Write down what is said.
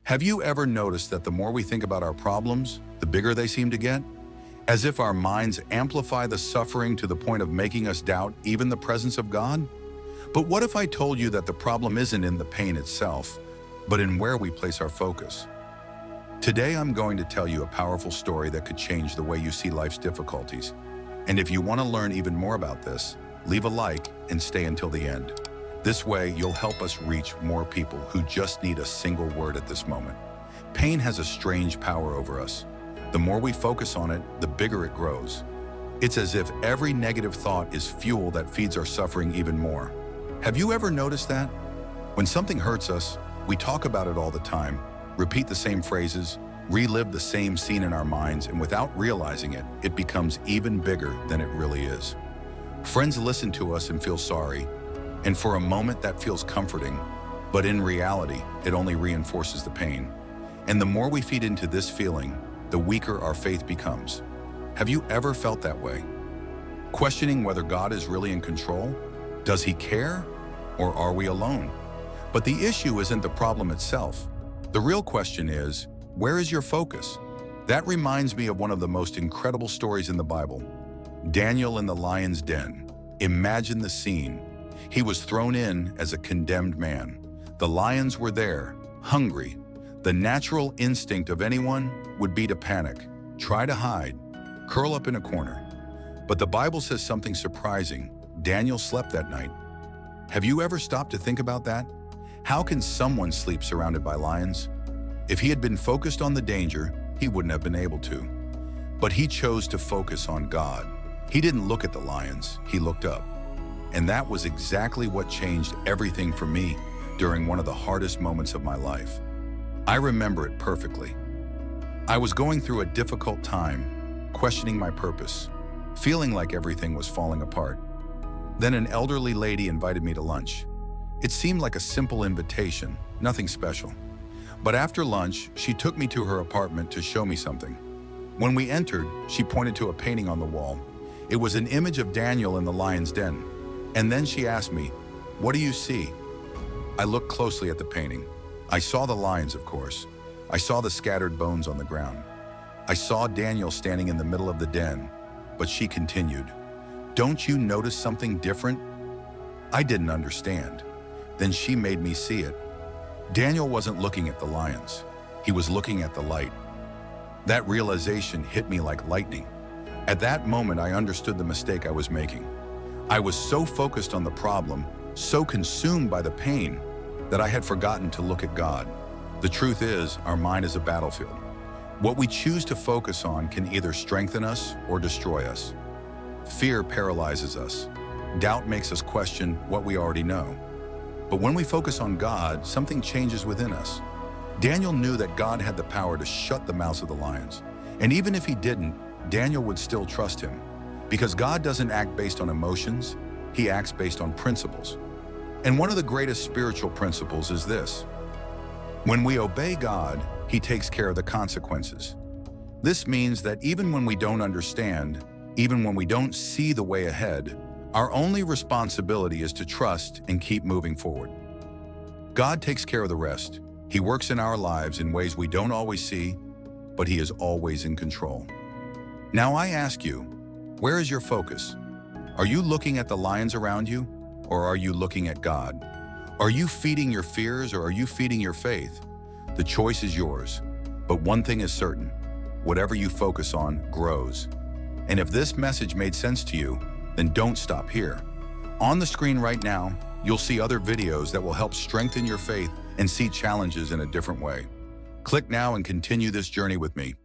Have you ever noticed that the more we think about our problems, the bigger they seem to get? As if our minds amplify the suffering to the point of making us doubt even the presence of God? But what if I told you that the problem isn't in the pain itself, but in where we place our focus? Today I'm going to tell you a powerful story that could change the way you see life's difficulties. And if you want to learn even more about this, leave a like and stay until the end. This way, you'll help us reach more people who just need a single word at this moment. Pain has a strange power over us. The more we focus on it, the bigger it grows. It's as if every negative thought is fuel that feeds our suffering even more. Have you ever noticed that? When something hurts us, we talk about it all the time, repeat the same phrases, relive the same scene in our minds, and without realizing it, it becomes even bigger than it really is. Friends listen to us and feel sorry, and for a moment that feels comforting, but in reality, it only reinforces the pain. And the more we feed into this feeling, the weaker our faith becomes. Have you ever felt that way? Questioning whether God is really in control? Does He care? Or are we alone? But the issue isn't the problem itself. The real question is, where is your focus? That reminds me of one of the most incredible stories in the Bible. Daniel in the lion's den. Imagine the scene. He was thrown in as a condemned man. The lions were there, hungry. The natural instinct of anyone would be to panic, try to hide, curl up in a corner. But the Bible says something surprising. Daniel slept that night. Have you ever stopped to think about that? How can someone sleep surrounded by lions? If he had been focused on the danger, he wouldn't have been able to. But he chose to focus on God. He didn't look at the lions, he looked up. And that was exactly what changed everything for me during one of the hardest moments of my life. I remember it perfectly. I was going through a difficult time, questioning my purpose, feeling like everything was falling apart. Then an elderly lady invited me to lunch. It seemed like a simple invitation, nothing special. But after lunch, she took me to her apartment to show me something. When we entered, she pointed to a painting on the wall. It was an image of Daniel in the lion's den. And then she asked me, "What do you see?" I looked closely at the painting. I saw the lions, of course. I saw the scattered bones on the ground. I saw Daniel standing in the middle of the den. But she continued, "Don't you notice something different?" I didn't understand. Then she made me see it. Daniel wasn't looking at the lions. He was looking at the light. That realization hit me like lightning. At that moment, I understood the mistake I was making. I was so focused on the problem, so consumed by the pain, that I had forgotten to look at God. The truth is, our mind is a battlefield. What we choose to focus on can either strengthen us or destroy us. Fear paralyzes us. Doubt makes us question what we already know. But when we focus on God, something changes within us. Daniel knew that God had the power to shut the mouths of the lions. And even if he didn't, Daniel would still trust him. Because God doesn't act based on emotions, He acts based on principles. And one of the greatest spiritual principles is this. When we obey God, He takes care of the consequences. This means that even when we don't understand, even when we don't see the way ahead, our only responsibility is to trust and keep moving forward. God takes care of the rest. He works in our lives in ways we don't always see, but He is always in control. Now I ask you, where is your focus? Are you looking at the lions around you, or are you looking at God? Are you feeding your fears, or are you feeding your faith? The choice is yours. But one thing is certain, whatever you focus on grows. And if this message made sense to you, then don't stop here. On the screen right now, you'll see other videos that will help strengthen your faith and see challenges in a different way. Click now and continue this journey with me.